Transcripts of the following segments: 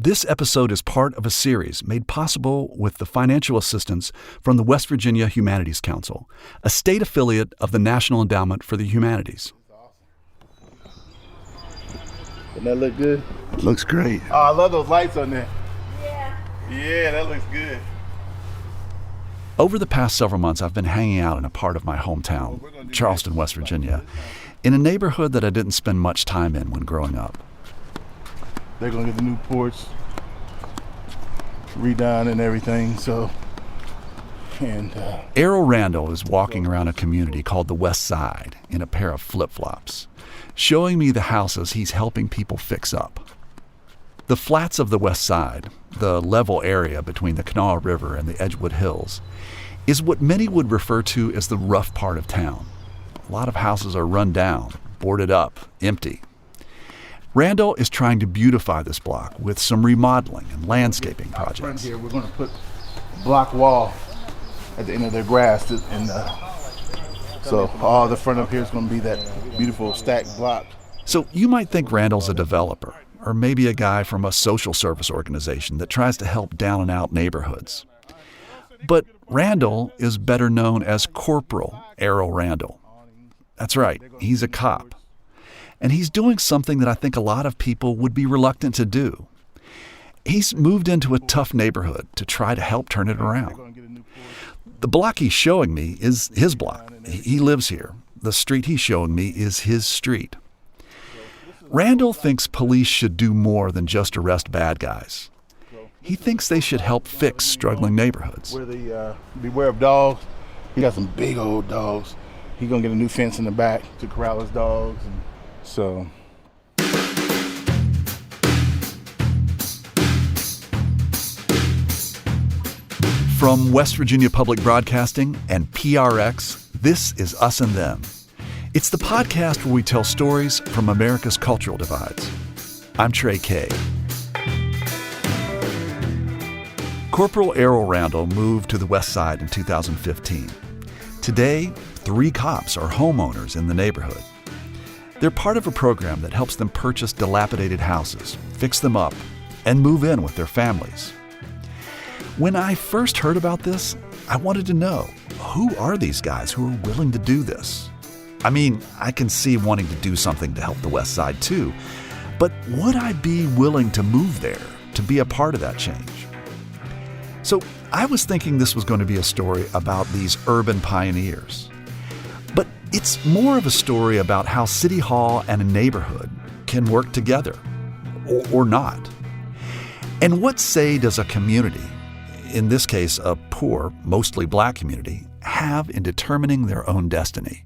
This episode is part of a series made possible with the financial assistance from the West Virginia Humanities Council, a state affiliate of the National Endowment for the Humanities. Doesn't that look good? Looks great. Oh, I love those lights on there. Yeah, that looks good. Over the past several months, I've been hanging out in a part of my hometown, Charleston, West Virginia, in a neighborhood that I didn't spend much time in when growing up. They're gonna get the new porch redone and everything, Errol Randle is walking around a community called the West Side in a pair of flip-flops, showing me the houses he's helping people fix up. The flats of the West Side, the level area between the Kanawha River and the Edgewood Hills, is what many would refer to as the rough part of town. A lot of houses are run down, boarded up, empty. Randle is trying to beautify this block with some remodeling and landscaping projects. Front here, we're going to put block wall at the end of their grass, so all the front up here is going to be that beautiful stacked block. So you might think Randle's a developer, or maybe a guy from a social service organization that tries to help down and out neighborhoods. But Randle is better known as Corporal Errol Randle. That's right, he's a cop. And he's doing something that I think a lot of people would be reluctant to do. He's moved into a tough neighborhood to try to help turn it around. The block he's showing me is his block. He lives here. The street he's showing me is his street. Randle thinks police should do more than just arrest bad guys. He thinks they should help fix struggling neighborhoods. Beware of dogs. He got some big old dogs. He's going to get a new fence in the back to corral his dogs. From West Virginia Public Broadcasting and PRX, this is Us and Them. It's the podcast where we tell stories from America's cultural divides. I'm Trey Kay. Corporal Errol Randle moved to the West Side in 2015. Today, 3 cops are homeowners in the neighborhood. They're part of a program that helps them purchase dilapidated houses, fix them up, and move in with their families. When I first heard about this, I wanted to know, who are these guys who are willing to do this? I mean, I can see wanting to do something to help the West Side too, but would I be willing to move there to be a part of that change? So I was thinking this was going to be a story about these urban pioneers. But it's more of a story about how City Hall and a neighborhood can work together, or not. And what say does a community, in this case a poor, mostly black community, have in determining their own destiny?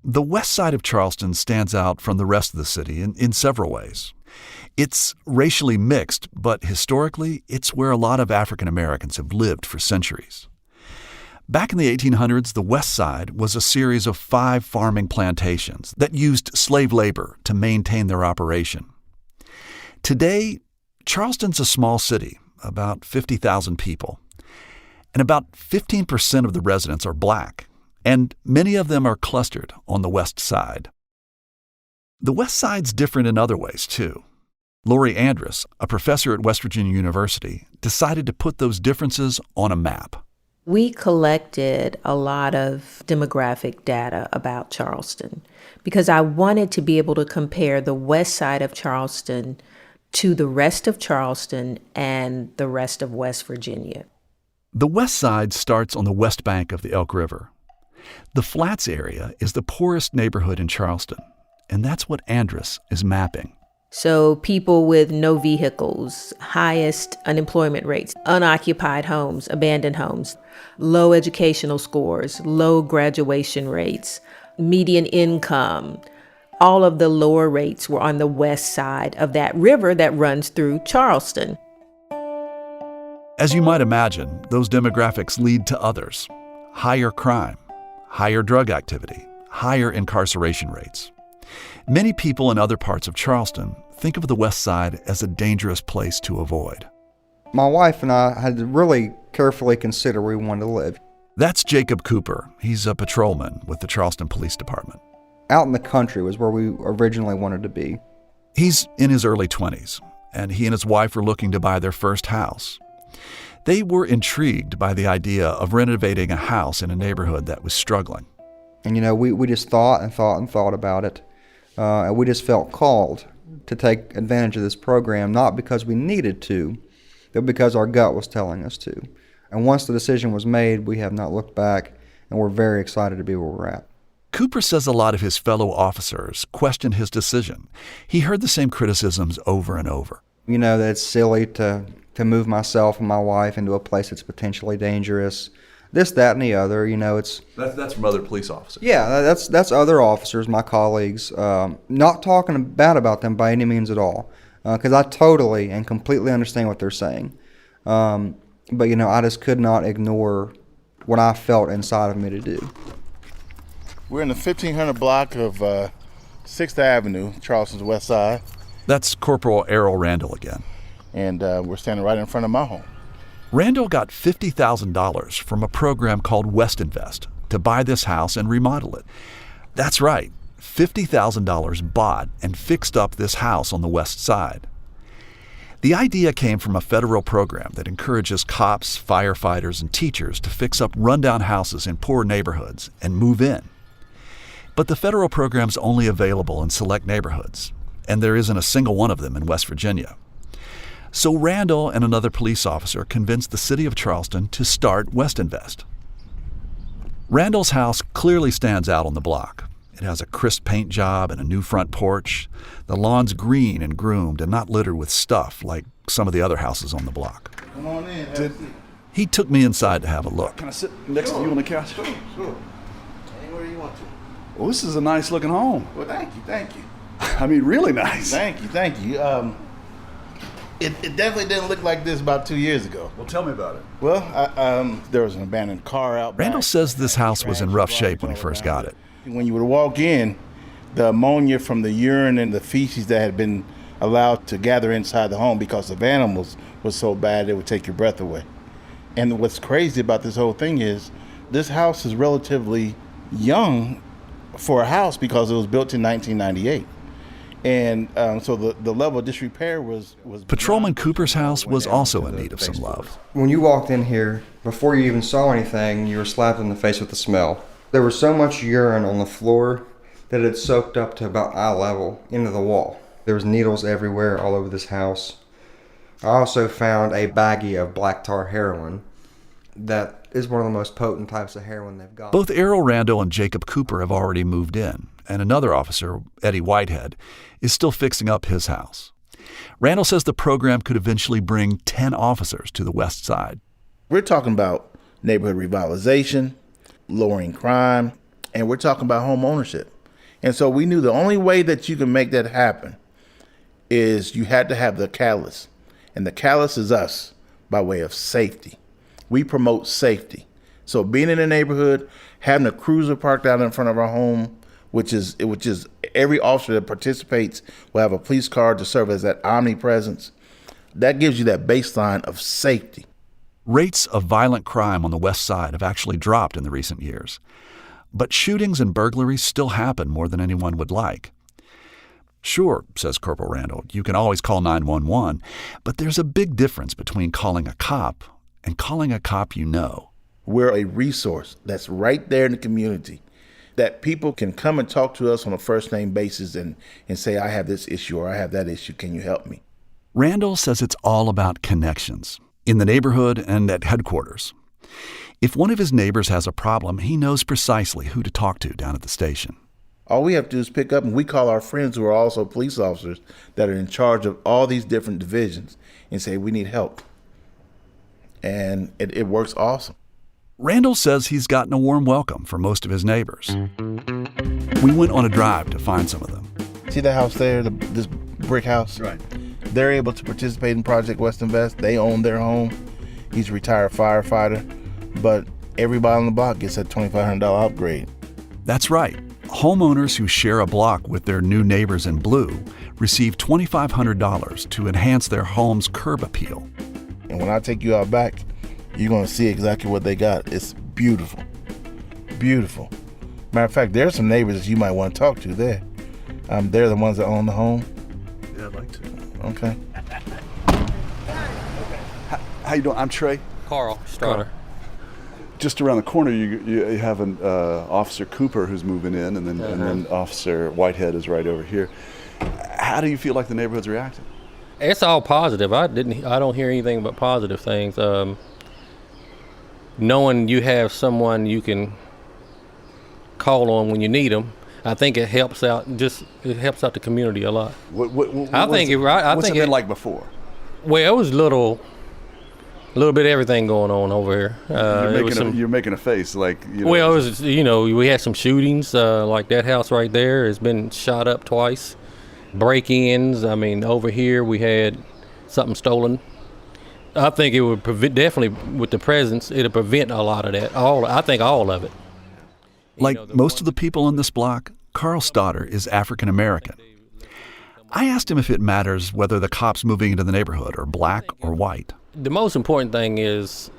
The west side of Charleston stands out from the rest of the city in several ways. It's racially mixed, but historically, it's where a lot of African Americans have lived for centuries. Back in the 1800s, the West Side was a series of 5 farming plantations that used slave labor to maintain their operation. Today, Charleston's a small city, about 50,000 people, and about 15% of the residents are black, and many of them are clustered on the West Side. The West Side's different in other ways, too. Lori Andrus, a professor at West Virginia University, decided to put those differences on a map. We collected a lot of demographic data about Charleston because I wanted to be able to compare the west side of Charleston to the rest of Charleston and the rest of West Virginia. The West Side starts on the west bank of the Elk River. The Flats area is the poorest neighborhood in Charleston, and that's what Andrus is mapping. So people with no vehicles, highest unemployment rates, unoccupied homes, abandoned homes, low educational scores, low graduation rates, median income. All of the lower rates were on the west side of that river that runs through Charleston. As you might imagine, those demographics lead to others. Higher crime, higher drug activity, higher incarceration rates. Many people in other parts of Charleston think of the West Side as a dangerous place to avoid. My wife and I had to really carefully consider where we wanted to live. That's Jacob Cooper. He's a patrolman with the Charleston Police Department. Out in the country was where we originally wanted to be. He's in his early 20s, and he and his wife were looking to buy their first house. They were intrigued by the idea of renovating a house in a neighborhood that was struggling. And, we just thought and thought and thought about it. And we just felt called to take advantage of this program, not because we needed to, but because our gut was telling us to. And once the decision was made, we have not looked back, and we're very excited to be where we're at. Cooper says a lot of his fellow officers questioned his decision. He heard the same criticisms over and over. That it's silly to move myself and my wife into a place that's potentially dangerous. This, that, and the other. That's from other police officers. Yeah, that's other officers, my colleagues. Not talking bad about them by any means at all, because I totally and completely understand what they're saying. But I just could not ignore what I felt inside of me to do. We're in the 1500 block of 6th Avenue, Charleston's west side. That's Corporal Errol Randle again. And we're standing right in front of my home. Randle got $50,000 from a program called West Invest to buy this house and remodel it. That's right, $50,000 bought and fixed up this house on the west side. The idea came from a federal program that encourages cops, firefighters, and teachers to fix up rundown houses in poor neighborhoods and move in. But the federal program's only available in select neighborhoods, and there isn't a single one of them in West Virginia. So Randle and another police officer convinced the city of Charleston to start West Invest. Randle's house clearly stands out on the block. It has a crisp paint job and a new front porch. The lawn's green and groomed and not littered with stuff like some of the other houses on the block. Come on in. Have a seat. He took me inside to have a look. Can I sit next to you on the couch? Sure. Anywhere you want to. Well, this is a nice looking home. Well, thank you. I mean, really nice. Thank you. It definitely didn't look like this about 2 years ago. Well, tell me about it. Well, there was an abandoned car out back. Randle says this house was in rough shape when he first got it. When you would walk in, the ammonia from the urine and the feces that had been allowed to gather inside the home because of animals was so bad it would take your breath away. And what's crazy about this whole thing is this house is relatively young for a house because it was built in 1998. And so the level of disrepair was Patrolman Cooper's house was also in need of some love. When you walked in here, before you even saw anything, you were slapped in the face with the smell. There was so much urine on the floor that it had soaked up to about eye level into the wall. There was needles everywhere all over this house. I also found a baggie of black tar heroin that is one of the most potent types of heroin they've got. Both Errol Randle and Jacob Cooper have already moved in, and another officer, Eddie Whitehead, is still fixing up his house. Randle says the program could eventually bring 10 officers to the west side. We're talking about neighborhood revitalization, lowering crime, and we're talking about home ownership. And so we knew the only way that you can make that happen is you had to have the catalyst. And the catalyst is us by way of safety. We promote safety. So being in a neighborhood, having a cruiser parked out in front of our home, which is every officer that participates will have a police car to serve as that omnipresence. That gives you that baseline of safety. Rates of violent crime on the west side have actually dropped in the recent years. But shootings and burglaries still happen more than anyone would like. Sure, says Corporal Randle, you can always call 911, but there's a big difference between calling a cop and calling a cop you know. We're a resource that's right there in the community that people can come and talk to us on a first-name basis and say, I have this issue or I have that issue. Can you help me? Randle says it's all about connections in the neighborhood and at headquarters. If one of his neighbors has a problem, he knows precisely who to talk to down at the station. All we have to do is pick up and we call our friends who are also police officers that are in charge of all these different divisions and say, we need help. And it works awesome. Randle says he's gotten a warm welcome for most of his neighbors. We went on a drive to find some of them. See that house there, this brick house? Right. They're able to participate in Project West Invest. They own their home. He's a retired firefighter, but everybody on the block gets a $2,500 upgrade. That's right. Homeowners who share a block with their new neighbors in blue receive $2,500 to enhance their home's curb appeal. And when I take you out back, you're going to see exactly what they got. It's beautiful. Beautiful. Matter of fact, there's some neighbors that you might want to talk to there. They're the ones that own the home. Okay. How you doing? I'm Trey. Carl Starter. Just around the corner, you have an Officer Cooper who's moving in, and then Officer Whitehead is right over here. How do you feel like the neighborhood's reacting? It's all positive. I don't hear anything but positive things. Knowing you have someone you can call on when you need them, I think it helps out. It helps out the community a lot. What's it been like before? Well, it was a little bit of everything going on over here. You're making a face like. Well, it was we had some shootings like that house right there has been shot up twice. Break-ins. I mean, over here we had something stolen. I think it would definitely with the presence. It'll prevent a lot of that. I think all of it. Like most of the people in this block, Carl Stoddard is African American. I asked him if it matters whether the cops moving into the neighborhood are black or white. The most important thing is,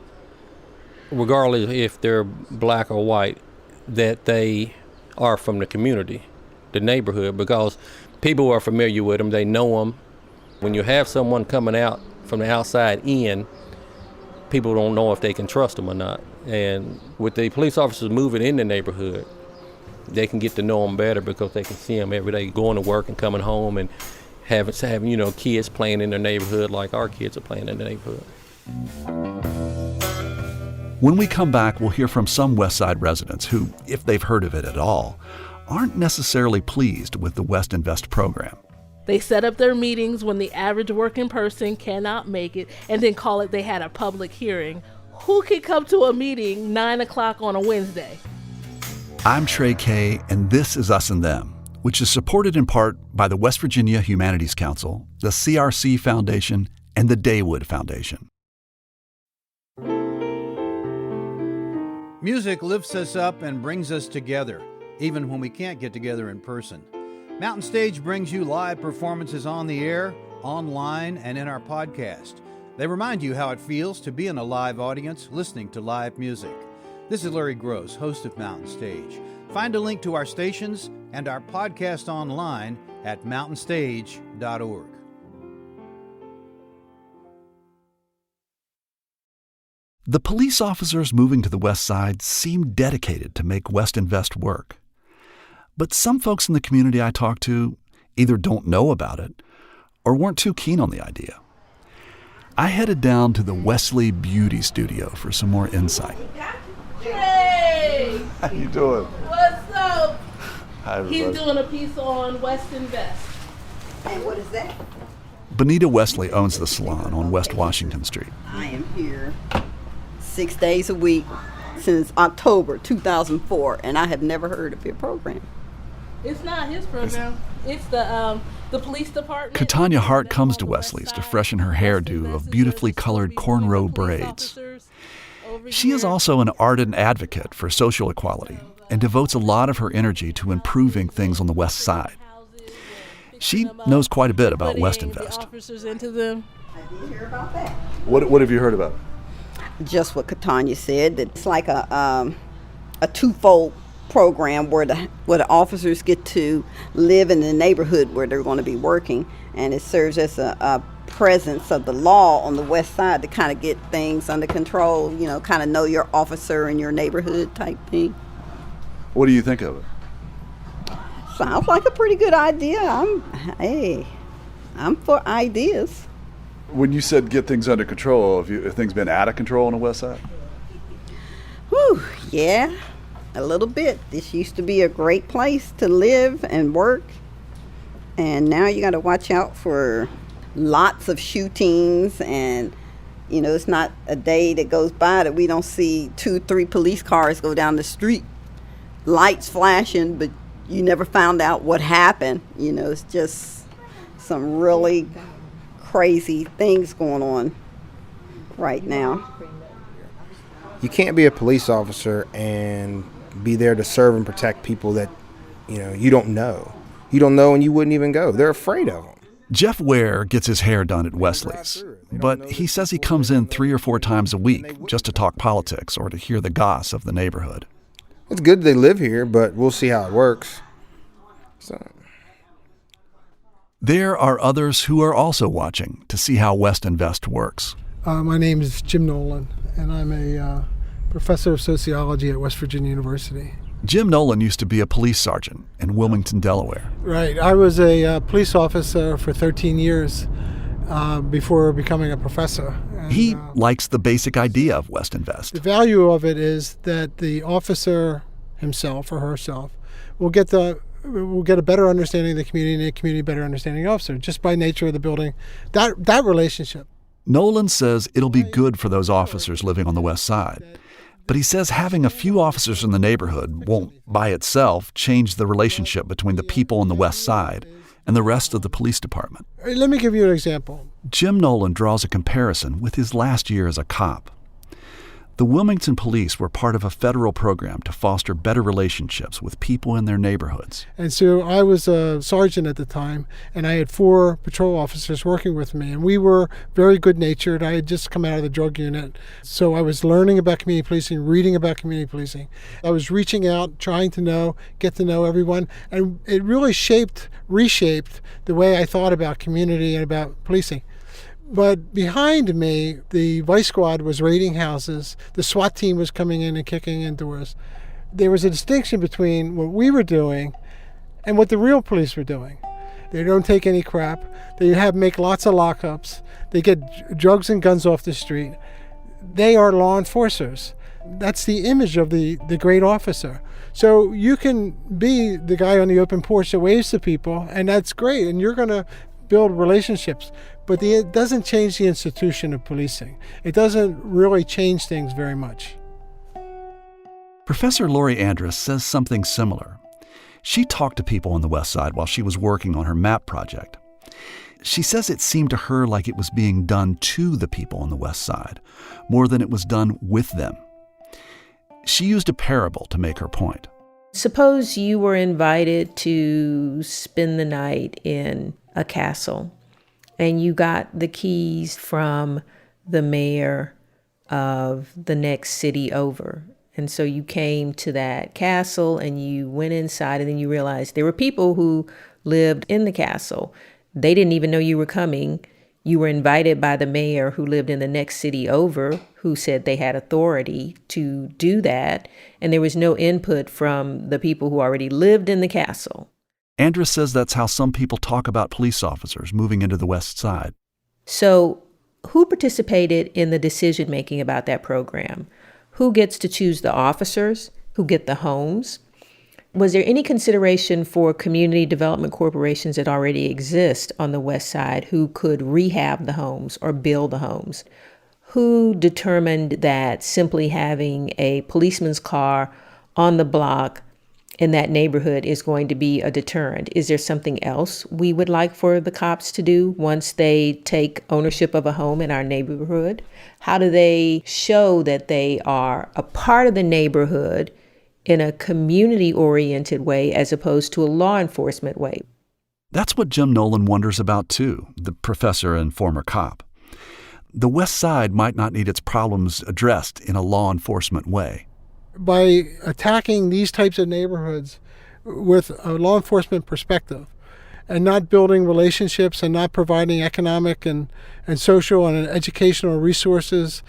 regardless if they're black or white, that they are from the community, the neighborhood, because people are familiar with them. They know them. When you have someone coming out from the outside in, people don't know if they can trust them or not. And with the police officers moving in the neighborhood, they can get to know them better because they can see them every day going to work and coming home and having kids playing in their neighborhood like our kids are playing in the neighborhood. When we come back, we'll hear from some West Side residents who, if they've heard of it at all, aren't necessarily pleased with the West Invest program. They set up their meetings when the average working person cannot make it and then call it they had a public hearing. Who can come to a meeting 9 o'clock on a Wednesday? I'm Trey Kay, and this is Us and Them, which is supported in part by the West Virginia Humanities Council, the CRC Foundation, and the Daywood Foundation. Music lifts us up and brings us together, even when we can't get together in person. Mountain Stage brings you live performances on the air, online, and in our podcast. They remind you how it feels to be in a live audience listening to live music. This is Larry Gross, host of Mountain Stage. Find a link to our stations and our podcast online at mountainstage.org. The police officers moving to the West Side seem dedicated to make West Invest work. But some folks in the community I talked to either don't know about it or weren't too keen on the idea. I headed down to the Wesley Beauty Studio for some more insight. Hey! How you doing? What's up? Hi, everybody. He's doing a piece on West Invest. And what is that? Bonita Wesley owns the salon on West Washington Street. I am here 6 days a week since October 2004, and I have never heard of your program. It's not his program. It's the police department. Katanya Hart comes to Wesley's to freshen her hairdo of beautifully colored cornrow braids. She is also an ardent advocate for social equality and devotes a lot of her energy to improving things on the West Side. She knows quite a bit about West Invest. I did hear about that. What have you heard about? Just what Katanya said, that it's like a twofold program where the officers get to live in the neighborhood where they're going to be working, and it serves as a presence of the law on the West Side to kind of get things under control, kind of know your officer in your neighborhood type thing. What do you think of it? Sounds like a pretty good idea. I'm for ideas. When you said get things under control, have things been out of control on the West Side? Whew, yeah, a little bit. This used to be a great place to live and work, and now you got to watch out for lots of shootings, and it's not a day that goes by that we don't see 2-3 police cars go down the street, lights flashing, but you never found out what happened. It's just some really crazy things going on right now. You can't be a police officer and be there to serve and protect people that you don't know. You don't know, and you wouldn't even go. They're afraid of them. Jeff Ware gets his hair done at Wesley's, but he says he comes in 3 or 4 times a week just to talk politics or to hear the goss of the neighborhood. It's good they live here, but we'll see how it works. So There are others who are also watching to see how West Invest works. My name is Jim Nolan, and I'm a professor of sociology at West Virginia University. Jim Nolan used to be a police sergeant in Wilmington, Delaware. Right. I was a police officer for 13 years before becoming a professor. And, he likes the basic idea of West Invest. The value of it is that the officer himself or herself will get a better understanding of the community and the community a better understanding of the officer just by nature of the building. That relationship. Nolan says it'll be good for those officers living on the West Side. But he says having a few officers in the neighborhood won't, by itself, change the relationship between the people on the West Side and the rest of the police department. Let me give you an example. Jim Nolan draws a comparison with his last year as a cop. The Wilmington police were part of a federal program to foster better relationships with people in their neighborhoods. And so I was a sergeant at the time, and I had 4 patrol officers working with me, and we were very good-natured. I had just come out of the drug unit, so I was learning about community policing, reading about community policing. I was reaching out, trying to get to know everyone, and it really reshaped the way I thought about community and about policing. But behind me, the vice squad was raiding houses. The SWAT team was coming in and kicking in doors. There was a distinction between what we were doing and what the real police were doing. They don't take any crap. They make lots of lockups. They get drugs and guns off the street. They are law enforcers. That's the image of the great officer. So you can be the guy on the open porch that waves to people, and that's great, and you're going to build relationships. But it doesn't change the institution of policing. It doesn't really change things very much. Professor Lori Andrus says something similar. She talked to people on the West Side while she was working on her map project. She says it seemed to her like it was being done to the people on the West Side, more than it was done with them. She used a parable to make her point. Suppose you were invited to spend the night in a castle, and you got the keys from the mayor of the next city over. And so you came to that castle and you went inside, and then you realized there were people who lived in the castle. They didn't even know you were coming. You were invited by the mayor who lived in the next city over, who said they had authority to do that. And there was no input from the people who already lived in the castle. Andrus says that's how some people talk about police officers moving into the West Side. So who participated in the decision-making about that program? Who gets to choose the officers? Who get the homes? Was there any consideration for community development corporations that already exist on the West Side who could rehab the homes or build the homes? Who determined that simply having a policeman's car on the block in that neighborhood is going to be a deterrent? Is there something else we would like for the cops to do once they take ownership of a home in our neighborhood? How do they show that they are a part of the neighborhood in a community-oriented way as opposed to a law enforcement way? That's what Jim Nolan wonders about too, the professor and former cop. The West Side might not need its problems addressed in a law enforcement way. By attacking these types of neighborhoods with a law enforcement perspective and not building relationships and not providing economic and social and educational resources,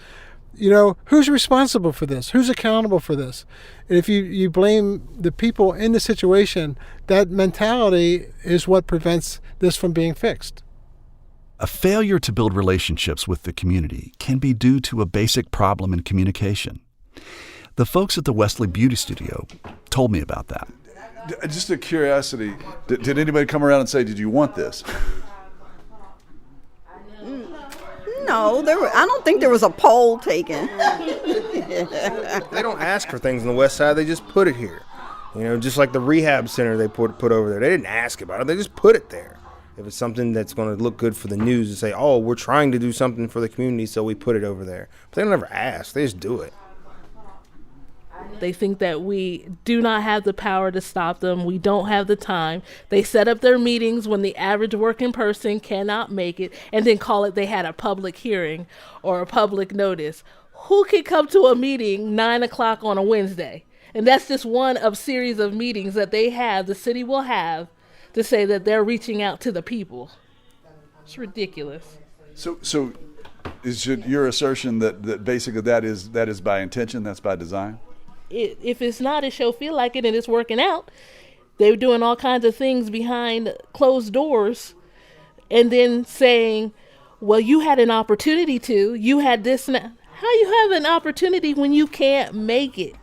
who's responsible for this? Who's accountable for this? And if you blame the people in the situation, that mentality is what prevents this from being fixed. A failure to build relationships with the community can be due to a basic problem in communication. The folks at the Wesley Beauty Studio told me about that. Just a curiosity, did anybody come around and say, did you want this? No, I don't think there was a poll taken. They don't ask for things on the West Side, they just put it here. Just like the rehab center they put over there. They didn't ask about it, they just put it there. If it's something that's going to look good for the news to say, oh, we're trying to do something for the community, so we put it over there. But they don't ever ask, they just do it. They think that we do not have the power to stop them. We don't have the time. They set up their meetings when the average working person cannot make it and then call it they had a public hearing or a public notice. Who can come to a meeting 9 o'clock on a Wednesday? And that's just one of series of meetings that they have, the city will have, to say that they're reaching out to the people. It's ridiculous. So is your assertion that basically that is by intention, that's by design? If it's not, it sure feel like it, and it's working out. They're doing all kinds of things behind closed doors, and then saying, well, you had an opportunity to, you had this. And that. How you have an opportunity when you can't make it?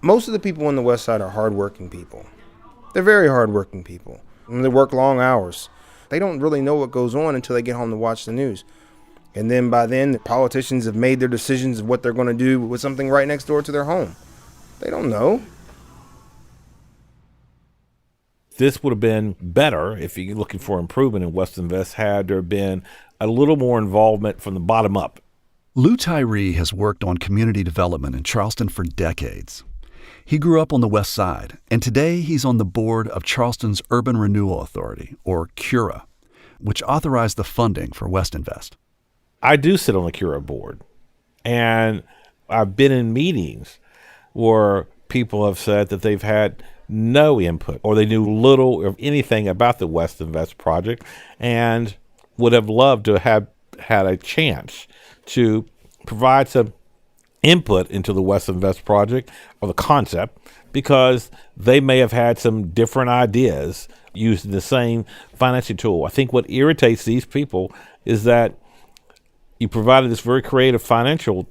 Most of the people on the West Side are hardworking people. They're very hardworking people. And they work long hours. They don't really know what goes on until they get home to watch the news. And then by then, the politicians have made their decisions of what they're going to do with something right next door to their home. They don't know. This would have been better if you're looking for improvement in West Invest had there been a little more involvement from the bottom up. Lou Tyree has worked on community development in Charleston for decades. He grew up on the West Side, and today he's on the board of Charleston's Urban Renewal Authority, or CURA, which authorized the funding for West Invest. I do sit on the CURA board, and I've been in meetings where people have said that they've had no input or they knew little of anything about the West Invest project and would have loved to have had a chance to provide some input into the West Invest project or the concept, because they may have had some different ideas using the same financing tool. I think what irritates these people is that you provided this very creative financial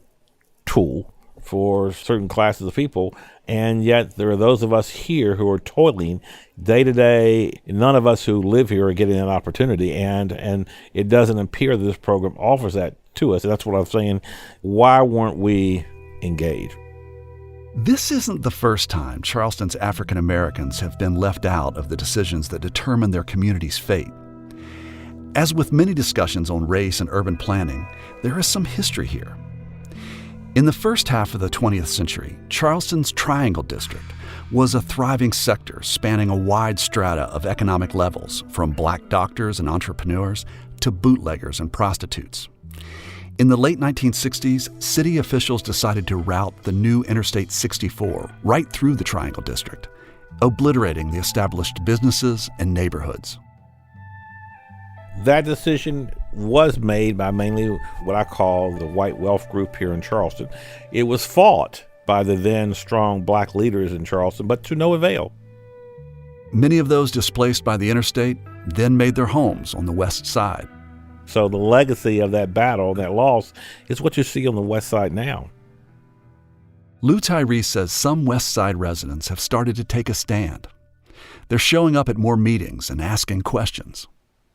tool for certain classes of people, and yet there are those of us here who are toiling day to day. None of us who live here are getting an opportunity, and it doesn't appear that this program offers that to us. And that's what I'm saying. Why weren't we engaged? This isn't the first time Charleston's African Americans have been left out of the decisions that determine their community's fate. As with many discussions on race and urban planning, there is some history here. In the first half of the 20th century, Charleston's Triangle District was a thriving sector spanning a wide strata of economic levels, from black doctors and entrepreneurs to bootleggers and prostitutes. In the late 1960s, city officials decided to route the new Interstate 64 right through the Triangle District, obliterating the established businesses and neighborhoods. That decision was made by mainly what I call the white wealth group here in Charleston. It was fought by the then strong black leaders in Charleston, but to no avail. Many of those displaced by the interstate then made their homes on the west side. So the legacy of that battle, that loss, is what you see on the west side now. Lou Tyree says some west side residents have started to take a stand. They're showing up at more meetings and asking questions.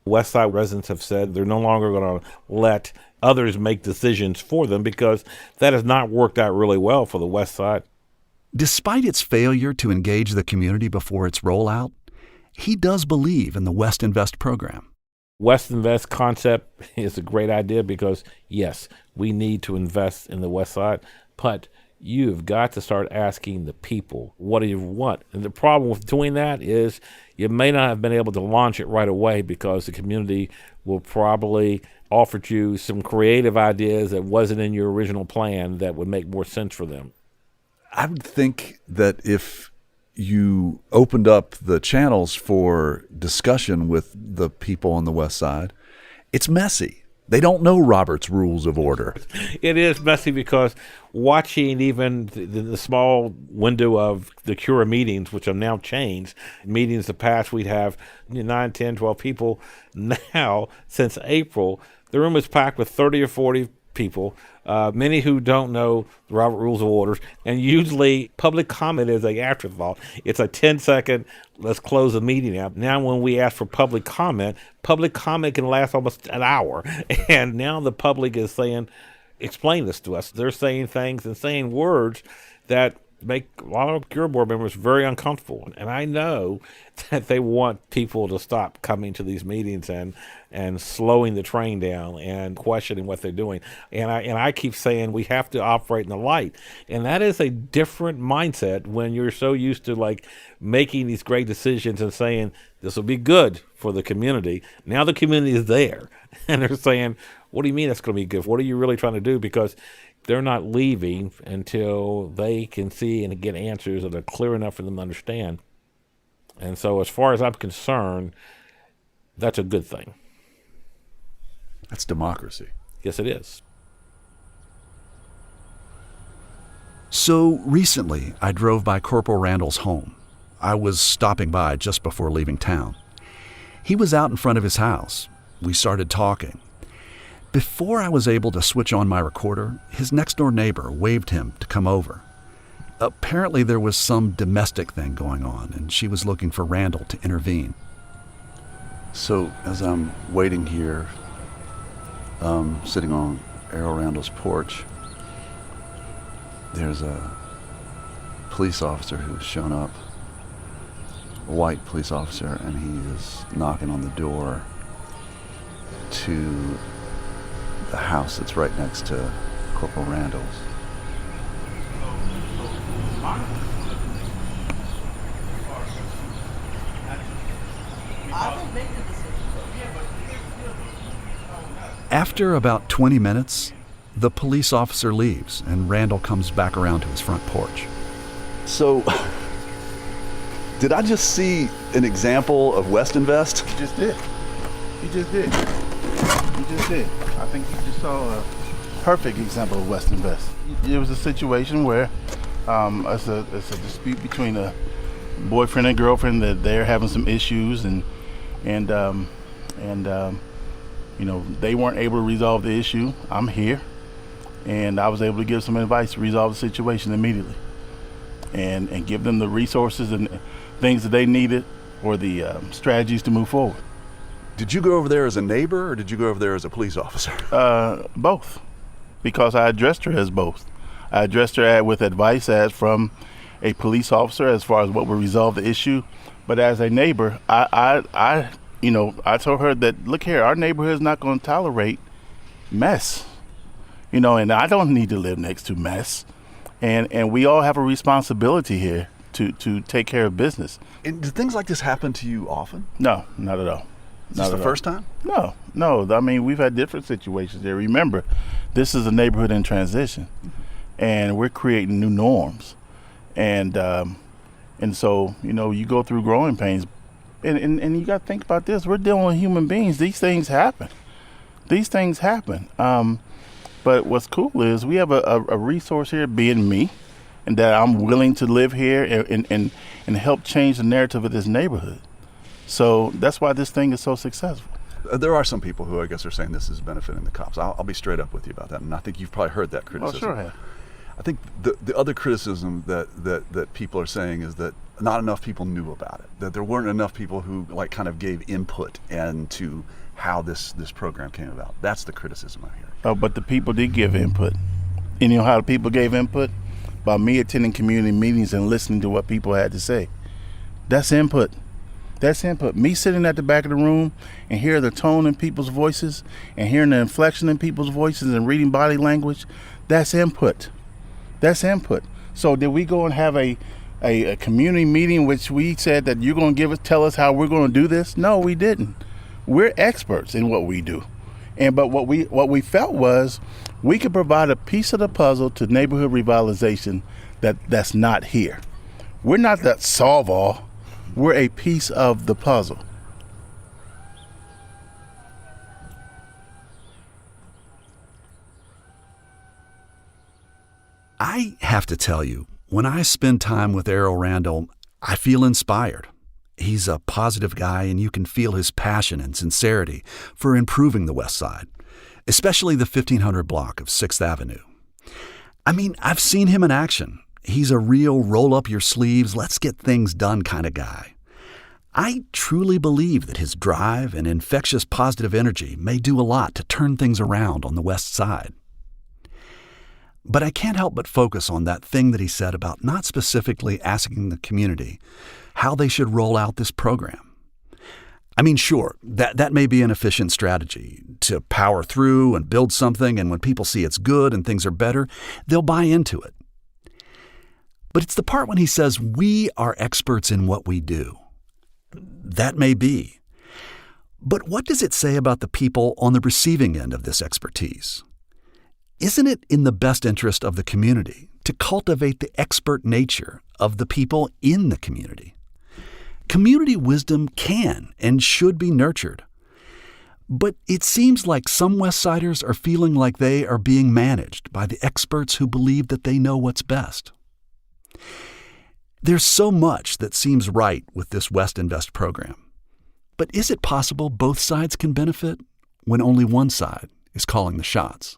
West Side residents have said they're no longer going to let others make decisions for them because that has not worked out really well for the West Side. Despite its failure to engage the community before its rollout, he does believe in the West Invest program. West Invest concept is a great idea because, yes, we need to invest in the West Side, but you've got to start asking the people, what do you want? And the problem with doing that is you may not have been able to launch it right away because the community will probably offer you some creative ideas that wasn't in your original plan that would make more sense for them. I would think that if you opened up the channels for discussion with the people on the West Side, it's messy. They don't know Robert's Rules of Order. It is messy because watching even the small window of the CURA meetings, which have now changed, meetings in the past we'd have 9, 10, 12 people. Now, since April, the room is packed with 30 or 40 people, many who don't know the Robert Rules of Order, and usually public comment is an afterthought. It's a 10-second, let's close the meeting out. Now when we ask for public comment can last almost an hour, and now the public is saying, explain this to us. They're saying things and saying words that make a lot of CURA board members very uncomfortable. And I know that they want people to stop coming to these meetings and slowing the train down and questioning what they're doing. And I keep saying we have to operate in the light. And that is a different mindset when you're so used to like making these great decisions and saying this will be good for the community. Now the community is there and they're saying, what do you mean it's going to be good? What are you really trying to do? Because they're not leaving until they can see and get answers that are clear enough for them to understand. And so as far as I'm concerned, that's a good thing. That's democracy. Yes, it is. So recently, I drove by Corporal Randle's home. I was stopping by just before leaving town. He was out in front of his house. We started talking. Before I was able to switch on my recorder, his next-door neighbor waved him to come over. Apparently there was some domestic thing going on, and she was looking for Randle to intervene. So as I'm waiting here, sitting on Errol Randle's porch, there's a police officer who's shown up, a white police officer, and he is knocking on the door to the house that's right next to Corporal Randle's. After about 20 minutes, the police officer leaves and Randle comes back around to his front porch. So, did I just see an example of West Invest? You just did. You just did. You just did. I think you just saw a perfect example of West Invest. It was a situation where it's a dispute between a boyfriend and girlfriend that they're having some issues, and you know, they weren't able to resolve the issue. I'm here, and I was able to give some advice to resolve the situation immediately, and give them the resources and things that they needed, or the strategies to move forward. Did you go over there as a neighbor, or did you go over there as a police officer? Both, because I addressed her as both. I addressed her with advice as from a police officer as far as what would resolve the issue, but as a neighbor, I told her that, look here, our neighborhood is not going to tolerate mess, and I don't need to live next to mess, and we all have a responsibility here to take care of business. And do things like this happen to you often? No, not at all. Is this the first time? No. I mean, we've had different situations there. Remember, this is a neighborhood in transition, and we're creating new norms, and so you go through growing pains, and you got to think about this. We're dealing with human beings. These things happen. But what's cool is we have a resource here, being me, and that I'm willing to live here and help change the narrative of this neighborhood. So that's why this thing is so successful. There are some people who I guess are saying this is benefiting the cops. I'll be straight up with you about that, and I think you've probably heard that criticism. Oh, sure I have. I think the other criticism that people are saying is that not enough people knew about it, that there weren't enough people who kind of gave input into how this program came about. That's the criticism I hear. Oh, but the people did give input. And you know how the people gave input? By me attending community meetings and listening to what people had to say. That's input. Me sitting at the back of the room and hearing the tone in people's voices and hearing the inflection in people's voices and reading body language, that's input. So did we go and have a community meeting which we said that you're going to tell us how we're going to do this? No, we didn't. We're experts in what we do. But what we felt was we could provide a piece of the puzzle to neighborhood revitalization that's not here. We're not that solve all. We're a piece of the puzzle. I have to tell you, when I spend time with Errol Randle, I feel inspired. He's a positive guy, and you can feel his passion and sincerity for improving the West Side, especially the 1500 block of 6th Avenue. I mean, I've seen him in action. He's a real roll-up-your-sleeves, let's-get-things-done kind of guy. I truly believe that his drive and infectious positive energy may do a lot to turn things around on the West Side. But I can't help but focus on that thing that he said about not specifically asking the community how they should roll out this program. I mean, sure, that may be an efficient strategy to power through and build something, and when people see it's good and things are better, they'll buy into it. But it's the part when he says, we are experts in what we do. That may be. But what does it say about the people on the receiving end of this expertise? Isn't it in the best interest of the community to cultivate the expert nature of the people in the community? Community wisdom can and should be nurtured. But it seems like some Westsiders are feeling like they are being managed by the experts who believe that they know what's best. There's so much that seems right with this West Invest program. But is it possible both sides can benefit when only one side is calling the shots?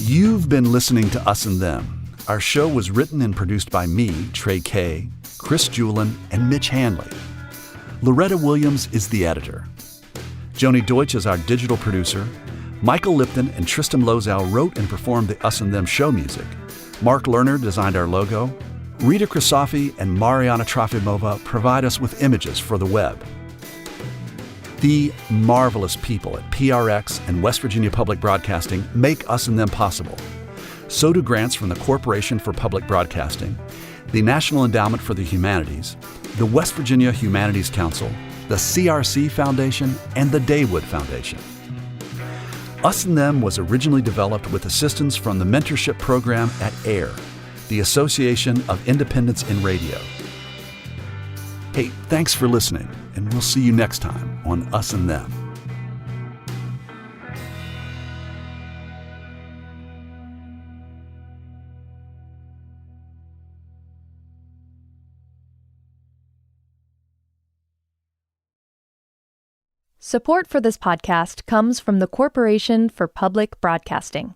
You've been listening to Us and Them. Our show was written and produced by me, Trey Kay, Chris Julin, and Mitch Hanley. Loretta Williams is the editor. Joni Deutsch is our digital producer. Michael Lipton and Tristan Lozow wrote and performed the Us and Them show music. Mark Lerner designed our logo. Rita Krisafi and Mariana Trofimova provide us with images for the web. The marvelous people at PRX and West Virginia Public Broadcasting make Us and Them possible. So do grants from the Corporation for Public Broadcasting, the National Endowment for the Humanities, the West Virginia Humanities Council, the CRC Foundation, and the Daywood Foundation. Us and Them was originally developed with assistance from the mentorship program at AIR, the Association of Independents in Radio. Hey, thanks for listening, and we'll see you next time on Us and Them. Support for this podcast comes from the Corporation for Public Broadcasting.